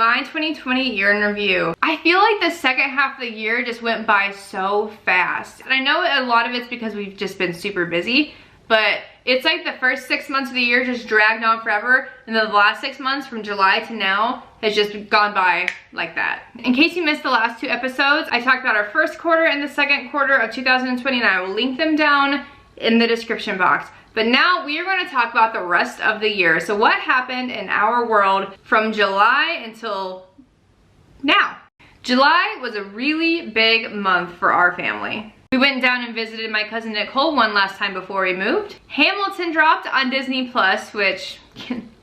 my 2020 year in review. I feel like the second half of the year just went by so fast. And I know a lot of it's because we've just been super busy, but it's like the first 6 months of the year just dragged on forever, and then the last 6 months from July to now has just gone by like that. In case you missed the last 2 episodes, I talked about our first quarter and the second quarter of 2020, and I will link them down in the description box. But now we are going to talk about the rest of the year. So what happened in our world from July until now? July was a really big month for our family. We went down and visited my cousin Nicole one last time before we moved. Hamilton dropped on Disney Plus, which,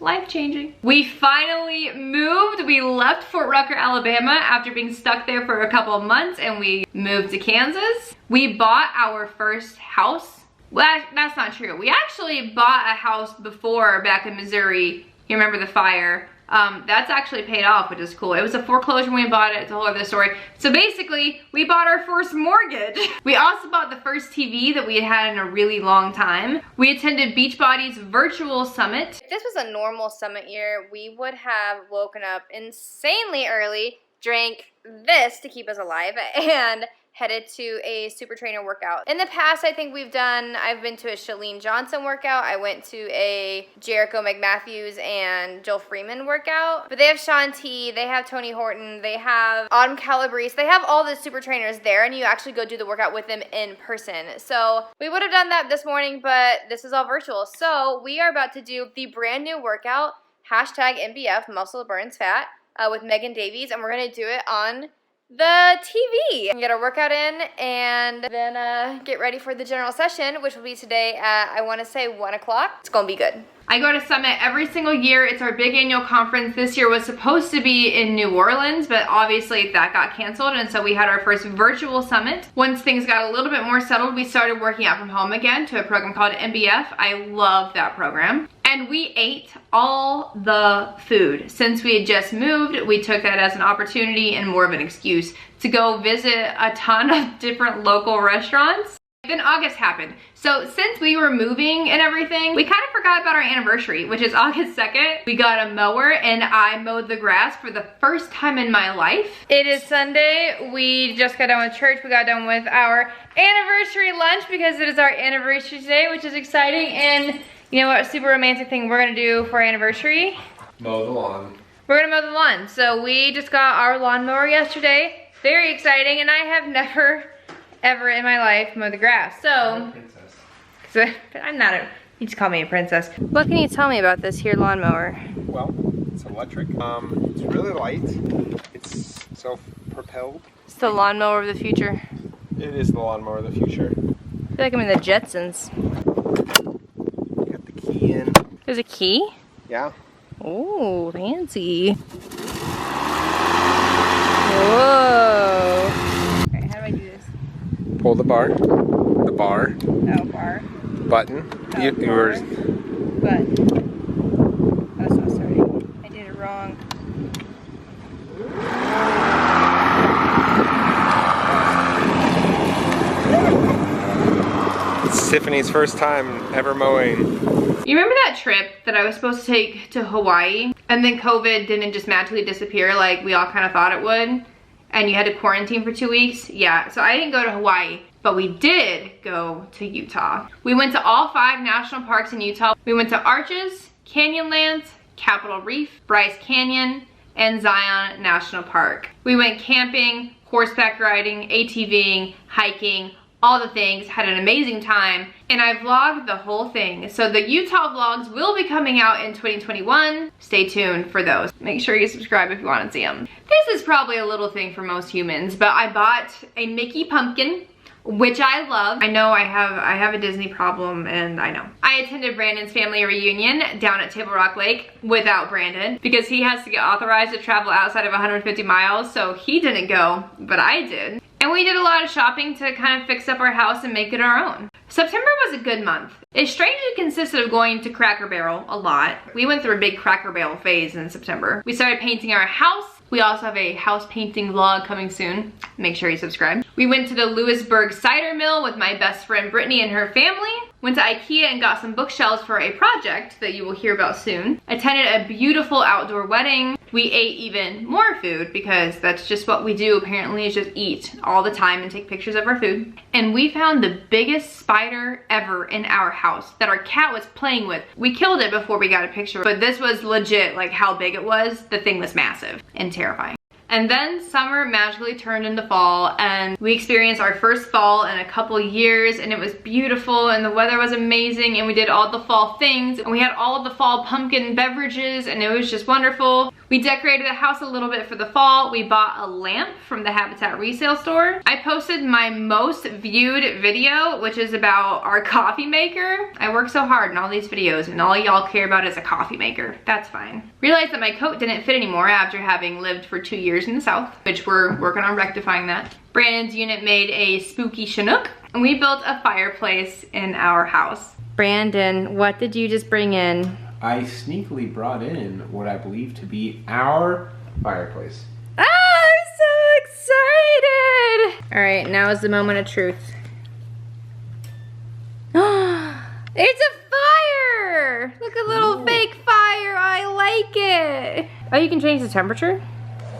life-changing. We finally moved. We left Fort Rucker, Alabama after being stuck there for a couple of months, and we moved to Kansas. We bought our first house. Well, that's not true. We actually bought a house before back in Missouri. You remember the fire? That's actually paid off, which is cool. It was a foreclosure when we bought it. It's a whole other story. So basically, we bought our first mortgage. We also bought the first TV that we had had in a really long time. We attended Beachbody's virtual summit. If this was a normal summit year, we would have woken up insanely early, drank this to keep us alive, and headed to a super trainer workout. In the past, I think I've been to a Chalene Johnson workout. I went to a Jericho McMatthews and Joel Freeman workout. But they have Shaun T, they have Tony Horton, they have Autumn Calabrese. They have all the super trainers there, and you actually go do the workout with them in person. So we would have done that this morning, but this is all virtual. So we are about to do the brand new workout, #MBF, Muscle Burns Fat, with Megan Davies, and we're gonna do it on the TV. Get our workout in and then get ready for the general session, which will be today at, I want to say, 1 o'clock. It's gonna be good. I go to Summit every single year. It's our big annual conference. This year was supposed to be in New Orleans, but obviously that got canceled, and so we had our first virtual summit. Once things got a little bit more settled, we started working out from home again to a program called MBF. I love that program. And we ate all the food. Since we had just moved, we took that as an opportunity and more of an excuse to go visit a ton of different local restaurants. Then August happened. So since we were moving and everything, we kind of forgot about our anniversary, which is August 2nd. We got a mower and I mowed the grass for the first time in my life. It is Sunday. We just got done with church. We got done with our anniversary lunch because it is our anniversary today, which is exciting. And you know what super romantic thing we're gonna do for our anniversary? Mow the lawn. We're gonna mow the lawn. So we just got our lawnmower yesterday. Very exciting, and I have never, ever in my life mowed the grass. So, I'm not a, you just call me a princess. What can you tell me about this here lawnmower? Well, it's electric. It's really light. It's self-propelled. It's the lawnmower of the future. It is the lawnmower of the future. I feel like I'm in the Jetsons. Got the key in. There's a key? Yeah. Oh, fancy. Whoa. Alright, how do I do this? Pull the bar. The bar. Oh, bar. Button. Oh, Yours. Button. Oh, so sorry. I did it wrong. It's Tiffany's first time ever mowing. You remember that trip that I was supposed to take to Hawaii, and then COVID didn't just magically disappear like we all kind of thought it would, and you had to quarantine for 2 weeks? Yeah, so I didn't go to Hawaii, but we did go to Utah. We went to all 5 national parks in Utah. We went to Arches, Canyonlands, Capitol Reef, Bryce Canyon, and Zion National Park. We went camping, horseback riding, ATVing, hiking, all the things, had an amazing time, and I vlogged the whole thing. So the Utah vlogs will be coming out in 2021. Stay tuned for those. Make sure you subscribe if you want to see them. This is probably a little thing for most humans, but I bought a Mickey pumpkin, which I love. I know I have a Disney problem, and I know. I attended Brandon's family reunion down at Table Rock Lake without Brandon because he has to get authorized to travel outside of 150 miles, so he didn't go, but I did. And we did a lot of shopping to kind of fix up our house and make it our own. September was a good month. It strangely consisted of going to Cracker Barrel a lot. We went through a big Cracker Barrel phase in September. We started painting our house. We also have a house painting vlog coming soon. Make sure you subscribe. We went to the Louisburg cider mill with my best friend Brittany and her family. Went to IKEA and got some bookshelves for a project that you will hear about soon. Attended a beautiful outdoor wedding. We ate even more food because that's just what we do apparently, is just eat all the time and take pictures of our food. And we found the biggest spider ever in our house that our cat was playing with. We killed it before we got a picture, but this was legit, like how big it was. The thing was massive and terrifying. And then summer magically turned into fall, and we experienced our first fall in a couple years, and it was beautiful and the weather was amazing, and we did all the fall things, and we had all of the fall pumpkin beverages, and it was just wonderful. We decorated the house a little bit for the fall. We bought a lamp from the Habitat resale store. I posted my most viewed video, which is about our coffee maker. I work so hard in all these videos and all y'all care about is a coffee maker. That's fine. Realized that my coat didn't fit anymore after having lived for 2 years in the South, which we're working on rectifying that. Brandon's unit made a spooky Chinook, and we built a fireplace in our house. Brandon, what did you just bring in? I sneakily brought in what I believe to be our fireplace. Ah, I'm so excited! All right, now is the moment of truth. It's a fire! Look, a little fake fire. I like it. Oh, you can change the temperature?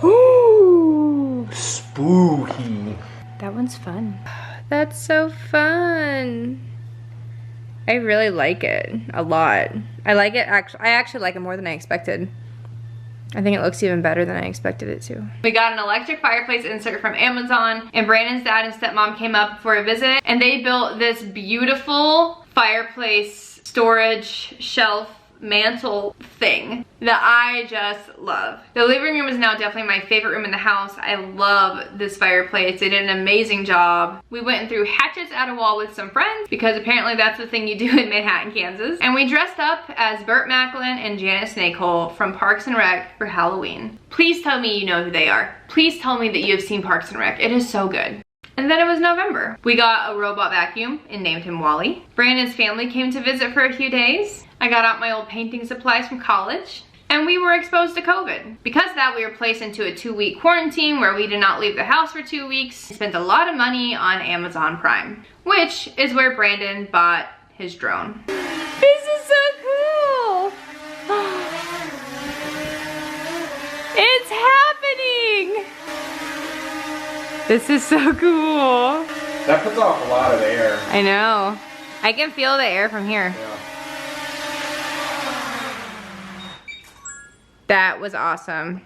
Ooh, spooky. That one's fun. That's so fun. I really like it a lot. I like it, I actually like it more than I expected. I think it looks even better than I expected it to. We got an electric fireplace insert from Amazon, and Brandon's dad and stepmom came up for a visit, and they built this beautiful fireplace storage shelf mantle thing that I just love. The living room is now definitely my favorite room in the house. I love this fireplace. They did an amazing job. We went and threw hatchets at a wall with some friends because apparently that's the thing you do in Manhattan, Kansas. And we dressed up as Burt Macklin and Janet Snakehole from Parks and Rec for Halloween. Please tell me you know who they are. Please tell me that you have seen Parks and Rec. It is so good. And then it was November. We got a robot vacuum and named him Wally. Brandon's family came to visit for a few days. I got out my old painting supplies from college, and we were exposed to COVID. Because of that, we were placed into a 2-week quarantine where we did not leave the house for 2 weeks. We spent a lot of money on Amazon Prime, which is where Brandon bought his drone. This is so cool! It's happening! This is so cool. That puts off a lot of air. I know. I can feel the air from here. Yeah. That was awesome.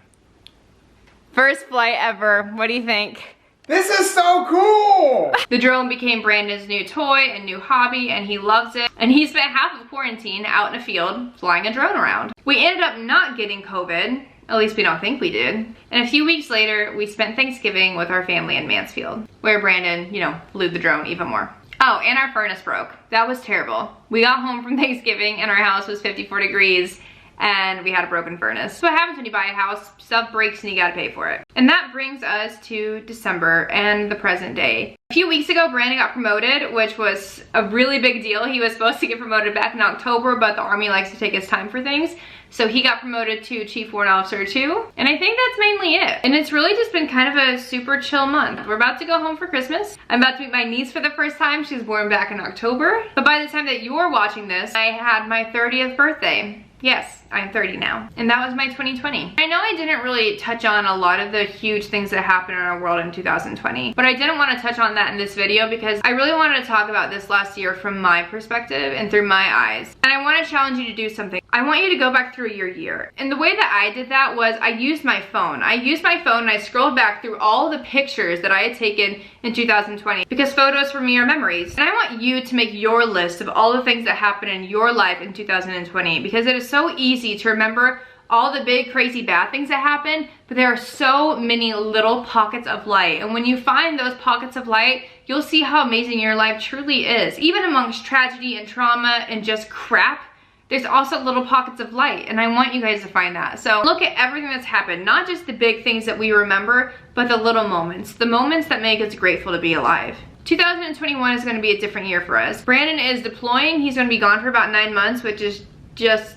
First flight ever. What do you think? This is so cool! The drone became Brandon's new toy and new hobby, and he loves it. And he spent half of quarantine out in a field flying a drone around. We ended up not getting COVID. At least we don't think we did. And a few weeks later, we spent Thanksgiving with our family in Mansfield, where Brandon, you know, flew the drone even more. Oh, and our furnace broke. That was terrible. We got home from Thanksgiving and our house was 54 degrees. And we had a broken furnace. So what happens when you buy a house? Stuff breaks and you gotta pay for it. And that brings us to December and the present day. A few weeks ago, Brandon got promoted, which was a really big deal. He was supposed to get promoted back in October, but the Army likes to take his time for things. So he got promoted to Chief Warrant Officer 2. And I think that's mainly it. And it's really just been kind of a super chill month. We're about to go home for Christmas. I'm about to meet my niece for the first time. She was born back in October. But by the time that you're watching this, I had my 30th birthday. Yes, I'm 30 now. And that was my 2020. I know I didn't really touch on a lot of the huge things that happened in our world in 2020, but I didn't want to touch on that in this video because I really wanted to talk about this last year from my perspective and through my eyes. And I want to challenge you to do something. I want you to go back through your year. And the way that I did that was I used my phone. And I scrolled back through all the pictures that I had taken in 2020 because photos for me are memories. And I want you to make your list of all the things that happened in your life in 2020 because it is so easy to remember all the big crazy bad things that happened, but there are so many little pockets of light. And when you find those pockets of light, you'll see how amazing your life truly is. Even amongst tragedy and trauma and just crap, there's also little pockets of light, and I want you guys to find that. So look at everything that's happened, not just the big things that we remember, but the little moments, the moments that make us grateful to be alive. 2021 is gonna be a different year for us. Brandon is deploying. He's gonna be gone for about 9 months, which is just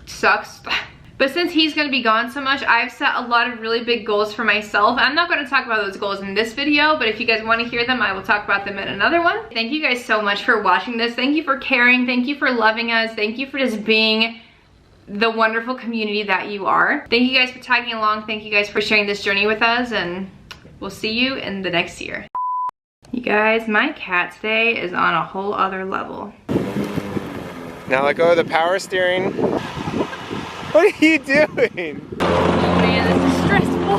sucks. But since he's gonna be gone so much, I've set a lot of really big goals for myself. I'm not gonna talk about those goals in this video, but if you guys wanna hear them, I will talk about them in another one. Thank you guys so much for watching this. Thank you for caring. Thank you for loving us. Thank you for just being the wonderful community that you are. Thank you guys for tagging along. Thank you guys for sharing this journey with us, and we'll see you in the next year. You guys, my cat today is on a whole other level. Now let go of the power steering. What are you doing? Oh man, this is stressful.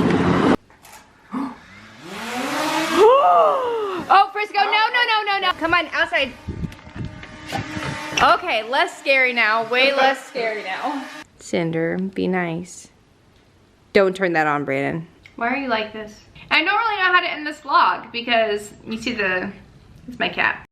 Oh, Frisco, no. Come on, outside. Okay, less scary now. Way less scary now. Cinder, be nice. Don't turn that on, Brandon. Why are you like this? I don't really know how to end this vlog because you see it's my cat.